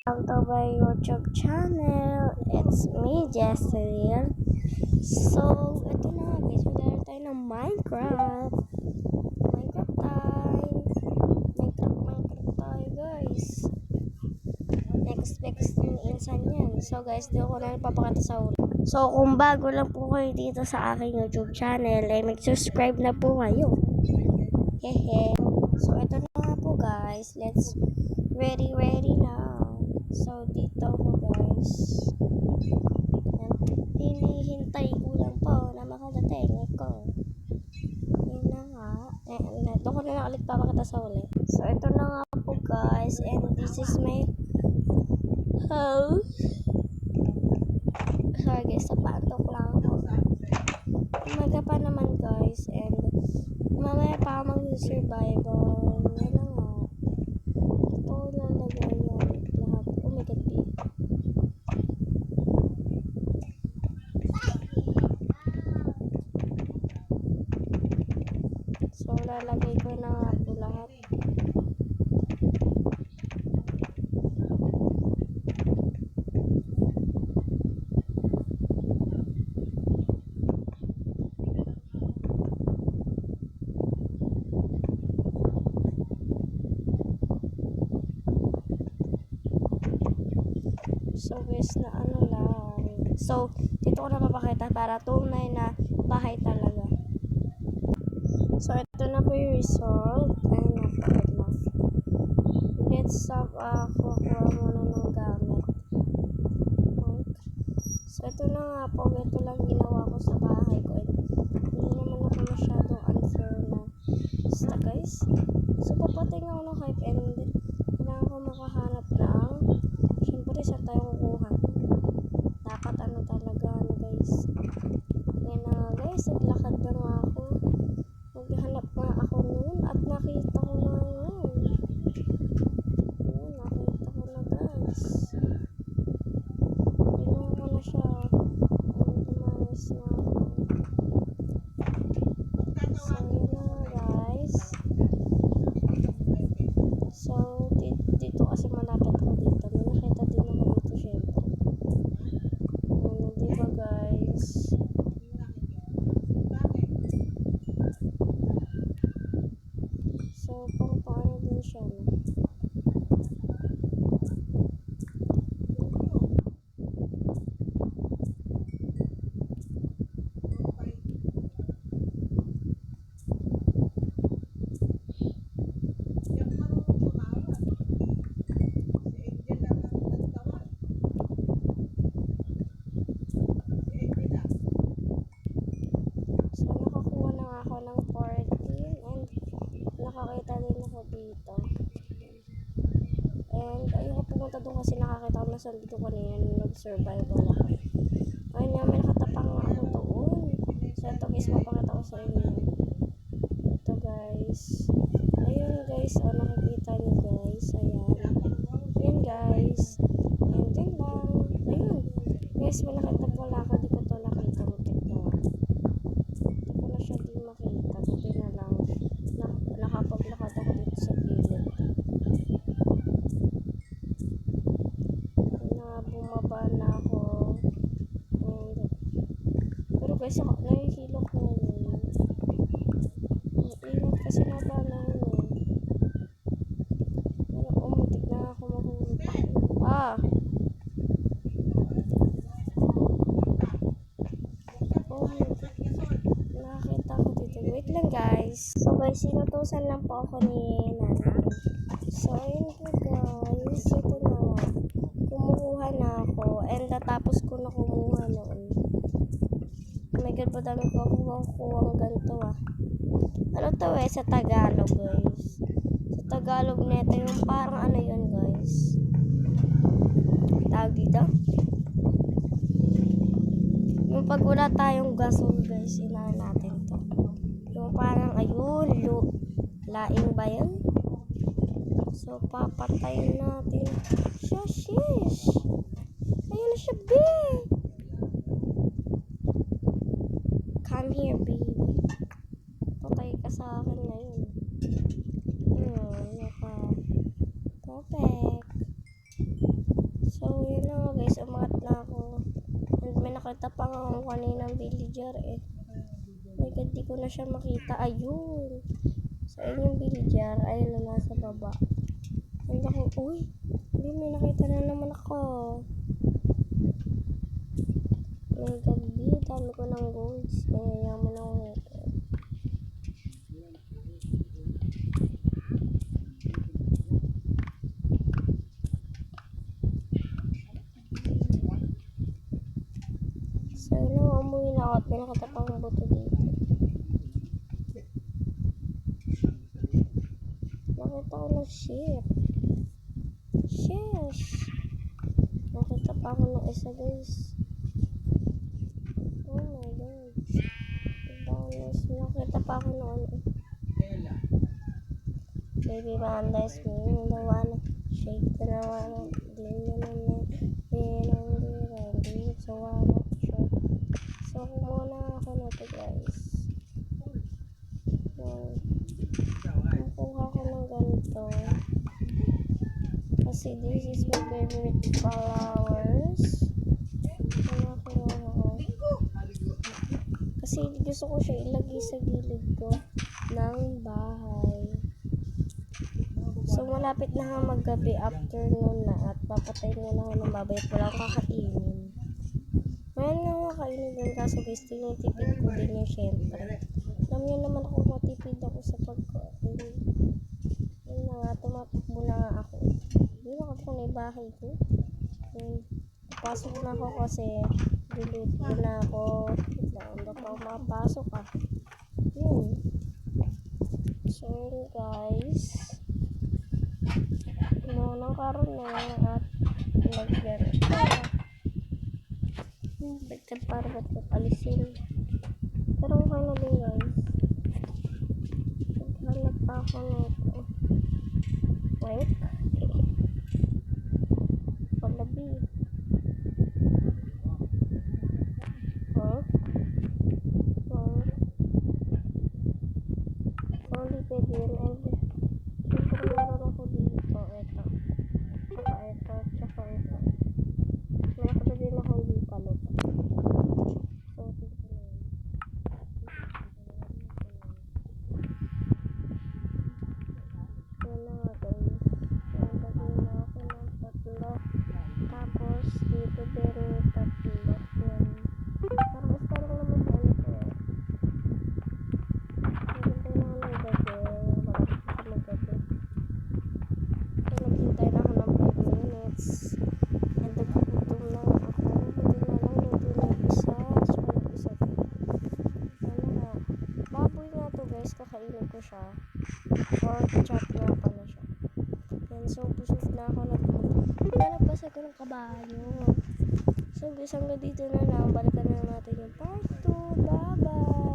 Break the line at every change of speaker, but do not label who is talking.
Welcome to my YouTube channel. It's me, Jesselyn. So, ito na guys. Maglalaro tayo ng Minecraft. Minecraft time. Minecraft tayo guys. Next ng insan yan. So guys, di ako na napapakita sa ulo. So, kung bago lang po kayo dito sa aking YouTube channel, ay mag-subscribe na po kayo. Hehe. So, ito na nga po guys. Let's ready now. So, dito ako guys. Hinihintay ko lang po na makadating ako. Yun na nga. Doon ko na lang ulit papakita sa uli. So, ito na nga po guys. And this is my house. Sorry guys, sa paantok lang ako. Umaga pa naman guys. And mamaya pa ako mag-survival. Yan na nga. Ito lalagay yan lahat. Oh my god, babe. So, lalagay ko na nga po lahat. So guys, na ano lang. So, dito ko na papakita para tunay na bahay talaga. So, ito na po yung result. Ay, napakit lang. Let's kukuha muna ng gamit. So, ito na nga po. Ito lang ginawa ko sa bahay ko. Hindi naman ako masyadong unfair na. Basta guys. So, papating ako ng hype and kailangan ko makahanap ng syempre sa tayo kukuha. Dapat ano talaga guys. Yan na guys. Naglakad na nga ako. Naghanap nga ako noon at nakita ko na yun. Yun, nakita ko na guys. Tingnan ko na siya. Tumayos na ako. So, yun na guys. So, dito kasi malapit ko dito. May nakita din ako dito syempre. Ano, diba guys? So, paano din siya, no? So, nakakuha na nga ako ng 14 and nakakita din ako dito. And ayoko pumunta doon kasi nakakita ko na sa dito kanina nag-survival ako. Ayun nga, may nakatapang ako doon. So, ito guys, mapakita ko sa inyo. Ito guys. Ayun guys, oh, nakikita niyo guys. Ayan. Ayun guys. And yun lang. Ayun. Guys, may nakita pala ako. Di ko ito nakita. Buti ko. Di ko na siya di makita. Buti na lang. Nakapaglakad ako dito sa gilid. Bumaba na ako. Pero guys, ako nahihilo ko yun. Ingat kasi naba na yun. Pero umutik na ako mahulog. Ah! Oh, nakakita ko dito. Wait lang guys. So guys, sinutusan lang po ako ni nanay. So ayun po guys. Ito na. Kumukuha na ako. And natapos ko na kumuha noon. Oh my god, madami ko ako makukuha ang ganito ah. Ano to eh, sa Tagalog guys. Sa Tagalog neto yung parang ano yun guys. Tawag dito. Yung pag wala tayong gasol guys, inahan natin to. Yung parang ayun, laing ba yun? So, papatayin natin siya, shish. Ayun na siya, babe. Come here, baby. Patay ka sa akin ngayon. Perfect. nakita pa nga ako kaninang villager eh. My God, di ko na siya makita. Ayun. So, ayun yung villager. Ayun na nasa baba. Ay, naku. Uy. Hindi, may nakita na naman ako. May gabi. Dami ko ng golds. Mayayaman ako nito. So, yun na, umuwi na ako at may nakatapang buto dito. Nakita ko ng ship. Sheesh! Nakita pa ako ng isa, guys. Oh my God. Guys, nakita pa ako ng ano. Baby Mondays, me, the one. Shake the one. Di na naman. Di so one. So, kumuha na ako nito, guys. Nakuha ko ng ganito. Kasi this is my favorite flowers. Kasi gusto ko siya ilagay sa gilid ko ng bahay. So, malapit na nga maggabi, afternoon na, at papatayin na lang ako ng baboy at walang kakainin. Ngayon nga makainin din, kaso guys, tinitipid ko din yung syempre. Alam niyo naman ako, matipid ako sa pagkain. Yun na nga, tumatakbo na nga ako. Hindi ako na yung bahay ko. Pasok na ako kasi duluto na ako. Hindi pa ako makapasok ah. Yun. So guys, nung karoon na at lagyan. Bagkat para ba't alisin. Pero okay na din guys. Naghanap pa ako nito. Wait. Paglabi. Only pwede yun. And siyempre meron ako dito. Ito. Tsaka ito. Meron ko din ako dito. So, dito na yun. Yan na nga guys. Nagagawin na ako ng tatlo. Tapos, dito din tatlo. Yan. Parang gusto lang naman sa ano ko eh. Naghintay na ako ng gabi. Bakit ako magabi? So, naghintay na ako ng 5 minutes. And nagpuputom na ako. Hindi na lang luto na isa. So, isa ko. Ano nga. Baboy nga to guys. Kakainin ko siya. Pork chop nga pala siya. Yan. So, busog na ako. Nalabas ako ng kabayo. So guys, hanggang dito na lang. Balikan na natin yung part 2. Bye-bye!